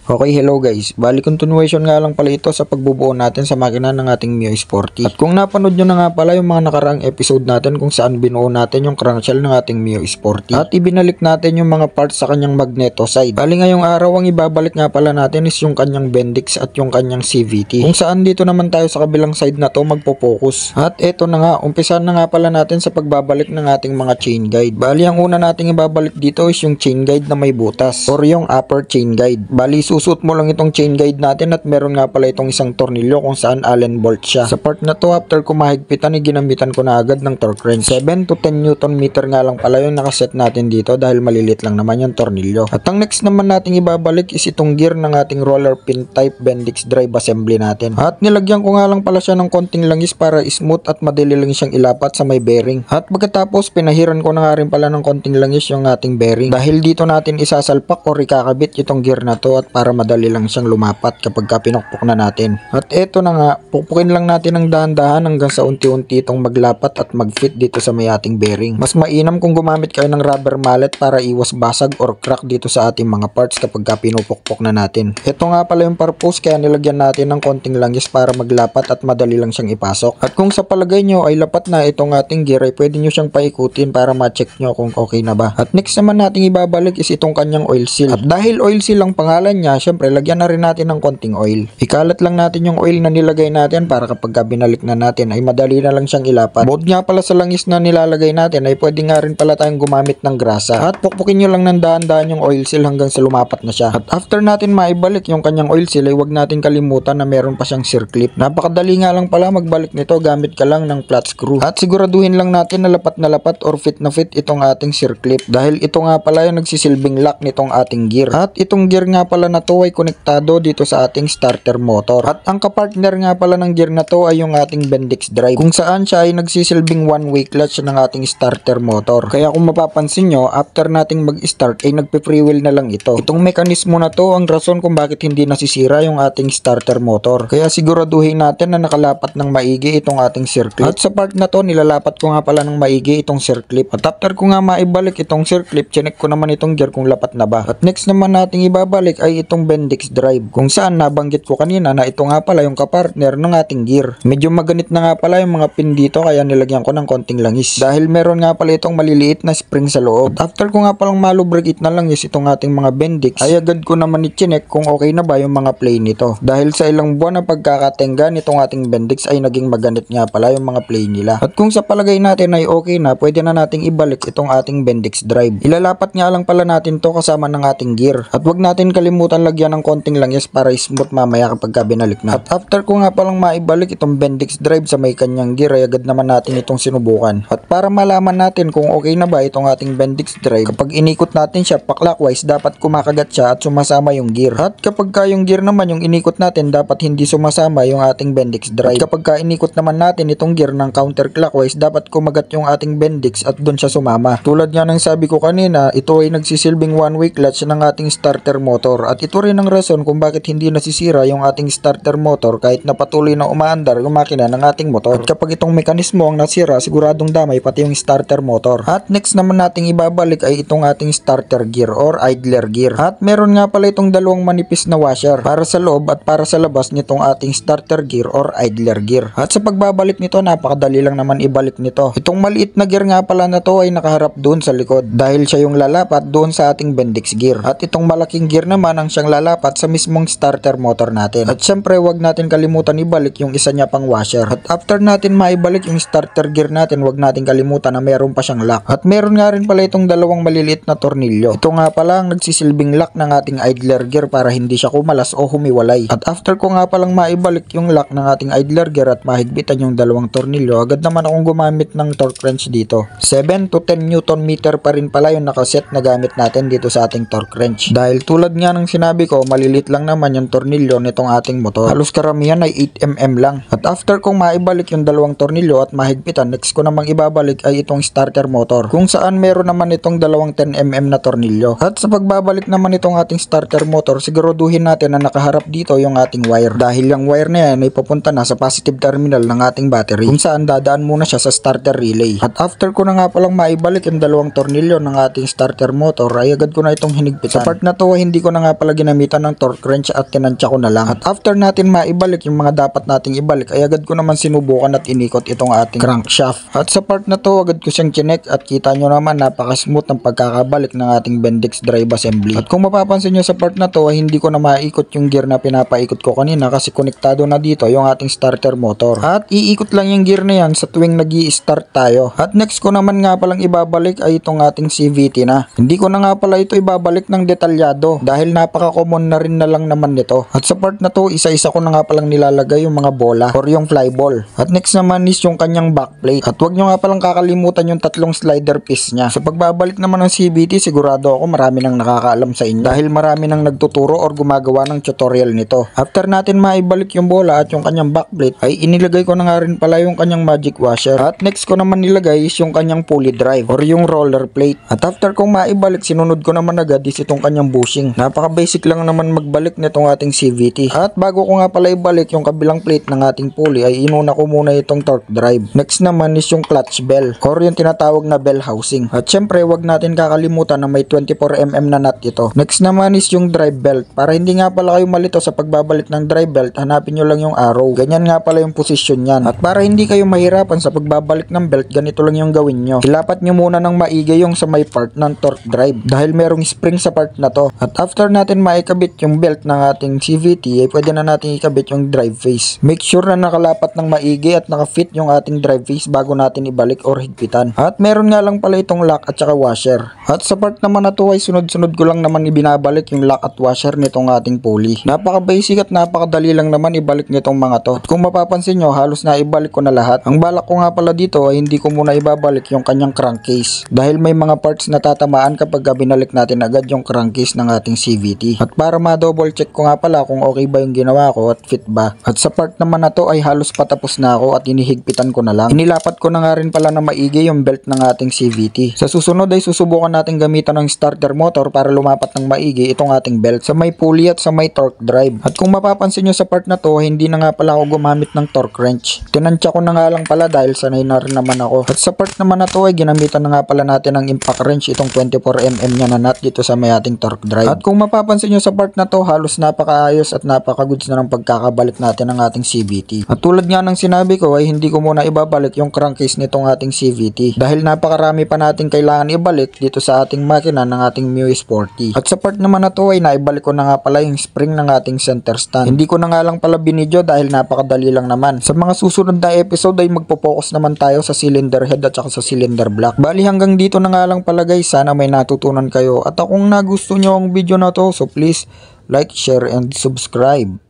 Okay, hello guys. Bali continuation nga lang pala ito sa pagbubuo natin sa makina ng ating Mio Sporty. At kung napanood nyo na nga pala yung mga nakaraang episode natin kung saan binuo natin yung crankshell ng ating Mio Sporty. At ibinalik natin yung mga parts sa kanyang magneto side. Bali ngayong araw ang ibabalik nga pala natin is yung kanyang Bendix at yung kanyang CVT. Kung saan dito naman tayo sa kabilang side na to magpo-focus. At eto na nga, umpisan na nga pala natin sa pagbabalik ng ating mga chain guide. Bali ang una nating ibabalik dito is yung chain guide na may butas or yung upper chain guide. Bali susut mo lang itong chain guide natin at meron nga pala itong isang tornilyo kung saan Allen bolt siya. Sa part na to, after ko mahigpitan, ginamitan ko na agad ng torque wrench. 7 to 10 Newton meter nga lang pala yung nakaset natin dito dahil malilit lang naman yung tornilyo. At ang next naman nating ibabalik is itong gear ng ating roller pin type Bendix drive assembly natin. At nilagyan ko nga lang pala siya ng konting langis para smooth at madali lang siyang ilapat sa may bearing. At pagkatapos, pinahiran ko na nga rin pala ng konting langis yung ating bearing. Dahil dito natin isasalpak o ikakabit itong gear na to at para madali lang siyang lumapat kapag pinukpok na natin. At eto na nga, pukpukin lang natin ng dahan-dahan hanggang sa unti-unti itong maglapat at mag-fit dito sa may ating bearing. Mas mainam kung gumamit kayo ng rubber mallet para iwas basag or crack dito sa ating mga parts kapag pinupukpok na natin. Ito nga pala yung purpose kaya nilagyan natin ng konting langis para maglapat at madali lang siyang ipasok. At kung sa palagay nyo ay lapat na itong ating gear ay pwede nyo siyang paikutin para ma-check nyo kung okay na ba. At next naman nating ibabalik is itong kanyang oil seal. At dahil oil seal ang pangalan niya, syempre lagyan na rin natin ng konting oil. Ikalat lang natin yung oil na nilagay natin para kapag binalik na natin ay madali na lang siyang ilapat. Bukod nga pala sa langis na nilalagay natin ay pwede nga rin pala tayong gumamit ng grasa. At pukpukin nyo lang ng dahan-dahan yung oil seal hanggang sa lumapat na siya. At after natin maibalik yung kanyang oil seal ay huwag natin kalimutan na meron pa siyang circlip. Napakadali nga lang pala magbalik nito gamit ka lang ng flat screw. At siguraduhin lang natin na lapat or fit na fit itong ating circlip dahil ito nga pala yung nagsisilbing lock nitong ating gear. At itong gear nga pala na to ay konektado dito sa ating starter motor. At ang kapartner nga pala ng gear na to ay yung ating Bendix drive kung saan siya ay nagsisilbing one-way clutch ng ating starter motor. Kaya kung mapapansin nyo, after nating mag-start ay nagpe-freewheel na lang ito. Itong mekanismo na to ang rason kung bakit hindi nasisira yung ating starter motor. Kaya siguraduhin natin na nakalapat ng maigi itong ating circlip. At sa part na to, nilalapat ko nga pala ng maigi itong circlip. At after ko nga maibalik itong circlip, chinek ko naman itong gear kung lapat na ba. At next naman nating ibabalik ay itong Bendix drive kung saan nabanggit ko kanina na ito nga pala yung kapartner ng ating gear. Medyo maganit na nga pala yung mga pin dito kaya nilagyan ko ng konting langis dahil meron nga pala itong maliliit na spring sa loob. At after ko nga palang malubricate na langis itong ating mga Bendix ay agad ko naman i-check kung okay na ba yung mga play nito dahil sa ilang buwan na pagkakatenga nitong ating Bendix ay naging maganit nga pala yung mga play nila. At kung sa palagay natin ay okay na, pwede na nating ibalik itong ating Bendix drive. Ilalapat nga lang pala natin to kasama ng ating gear at wag natin kalimutan lagyan ng konting langis para smooth mamaya kapag binalik na. At after ko nga palang maibalik itong Bendix drive sa may kanyang gear ay agad naman natin itong sinubukan. At para malaman natin kung okay na ba itong ating Bendix drive, kapag inikot natin siya pa-clockwise dapat kumakagat siya at sumasama yung gear. At kapag yung gear naman yung inikot natin dapat hindi sumasama yung ating Bendix drive. At kapag inikot naman natin itong gear ng counterclockwise dapat kumagat yung ating Bendix at doon siya sumama. Tulad nga ng sabi ko kanina, ito ay nagsisilbing one-way clutch ng ating starter motor at ito rin ang rason kung bakit hindi nasisira yung ating starter motor kahit na patuloy na umaandar yung makina ng ating motor. At kapag itong mekanismo ang nasira, siguradong damay pati yung starter motor. At next naman nating ibabalik ay itong ating starter gear or idler gear. At meron nga pala itong dalawang manipis na washer para sa loob at para sa labas nitong ating starter gear or idler gear. At sa pagbabalik nito, napakadali lang naman ibalik nito. Itong maliit na gear nga pala na to ay nakaharap doon sa likod dahil siya yung lalapat doon sa ating Bendix gear. At itong malaking gear naman ang siyang lalapat sa mismong starter motor natin. At syempre wag natin kalimutan ibalik yung isa niya pang washer. At after natin maibalik yung starter gear natin, wag natin kalimutan na meron pa siyang lock. At meron nga rin pala itong dalawang maliliit na tornilyo. Ito nga pala ang nagsisilbing lock ng ating idler gear para hindi siya kumalas o humiwalay. At after ko nga palang maibalik yung lock ng ating idler gear at mahigpitan yung dalawang tornilyo, agad naman akong gumamit ng torque wrench dito. 7 to 10 Newton meter pa rin pala yung nakaset na gamit natin dito sa ating torque wrench. Dahil tulad nga ng sinabi ko, malilit lang naman yung tornilyo nitong ating motor. Halos karamihan ay 8mm lang. At after kong maibalik yung dalawang tornilyo at mahigpitan, next ko namang ibabalik ay itong starter motor kung saan meron naman itong dalawang 10mm na tornilyo. At sa pagbabalik naman itong ating starter motor, siguraduhin natin na nakaharap dito yung ating wire dahil yung wire na yan ay papunta na sa positive terminal ng ating battery kung saan dadaan muna siya sa starter relay. At after ko na nga palang maibalik yung dalawang tornilyo ng ating starter motor ay agad ko na itong hinigpitan. Sa part na to hindi ko na nga pala pala ginamitan ng torque wrench at tinansya ko na lang. At after natin maibalik yung mga dapat nating ibalik ay agad ko naman sinubukan at inikot itong ating crankshaft. At sa part na to agad ko siyang chinek at kita nyo naman napaka-smooth ng pagkakabalik ng ating Bendix drive assembly. At kung mapapansin nyo sa part na to ay hindi ko na maikot yung gear na pinapaikot ko kanina kasi konektado na dito yung ating starter motor. At iikot lang yung gear na yan sa tuwing nag-i-start tayo. At next ko naman nga palang ibabalik ay itong ating CVT na. Hindi ko na nga pala ito ibabalik ng detalyado dahil napaka-common na rin na lang naman nito. At sa part na to isa-isa ko na nga palang nilalagay yung mga bola or yung fly ball. At next naman is yung kanyang backplate. At wag nyo nga palang kakalimutan yung tatlong slider piece niya. Sa pagbabalik naman ng CVT sigurado ako marami nang nakakaalam sa inyo dahil marami nang nagtuturo or gumagawa ng tutorial nito. After natin maibalik yung bola at yung kanyang backplate ay inilagay ko na nga rin pala yung kanyang magic washer. At next ko naman nilagay is yung kanyang pulley drive or yung roller plate. At after kong maibalik sinunod ko naman agad is itong kanyang bushing. Napaka basic lang naman magbalik nitong ating CVT. At bago ko nga pala ibalik yung kabilang plate ng ating pulley ay inuna ko muna itong torque drive. Next naman is yung clutch bell or yung tinatawag na bell housing. At syempre wag natin kakalimutan na may 24mm na nut ito. Next naman is yung drive belt. Para hindi nga pala kayo malito sa pagbabalik ng drive belt, hanapin nyo lang yung arrow. Ganyan nga pala yung position yan. At para hindi kayo mahirapan sa pagbabalik ng belt, ganito lang yung gawin nyo. Ilapat nyo muna ng maigi yung sa may part ng torque drive dahil merong spring sa part na to. At after natin maikabit yung belt ng ating CVT ay pwede na natin ikabit yung drive face. Make sure na nakalapat ng maigi at nakafit yung ating drive face bago natin ibalik or higpitan. At meron nga lang pala itong lock at saka washer. At sa part naman na to ay sunod-sunod ko lang naman ibinabalik yung lock at washer nitong ating pulley. Napaka basic at napakadali lang naman ibalik nitong mga to. At kung mapapansin nyo halos na ibalik ko na lahat. Ang balak ko nga pala dito ay hindi ko muna ibabalik yung kanyang crankcase dahil may mga parts na tatamaan kapag binalik natin agad yung crankcase ng ating CVT. At para ma-double check ko nga pala kung okay ba yung ginawa ko at fit ba. At sa part naman na to ay halos patapos na ako at inihigpitan ko na lang. Inilapat ko na nga rin pala na maigi yung belt ng ating CVT. Sa susunod ay susubukan natin gamitan ng starter motor para lumapat ng maigi itong ating belt sa may pulley at sa may torque drive. At kung mapapansin nyo sa part na to hindi na nga pala ako gumamit ng torque wrench. Tinansya ko na nga lang pala dahil sanay na rin naman ako. At sa part naman na to ay ginamitan na nga pala natin ng impact wrench itong 24mm nya na nut dito sa may ating torque drive. At kung mapapansin nyo sa part na to halos napakaayos at napakagoods na ng pagkakabalik natin ng ating CVT. At tulad nga ng sinabi ko ay hindi ko muna ibabalik yung crankcase nitong ating CVT dahil napakarami pa natin kailangan ibalik dito sa ating makina ng ating MIUI Sporty. At sa part naman na to ay naibalik ko na nga pala yung spring ng ating center stand. Hindi ko na nga lang pala binidyo dahil napakadali lang naman. Sa mga susunod na episode ay magpo-focus naman tayo sa cylinder head at saka sa cylinder block. Bali hanggang dito na nga lang pala guys, sana may natutunan kayo. At kung nagustuhan nyo ang video na to, so please like, share, and subscribe.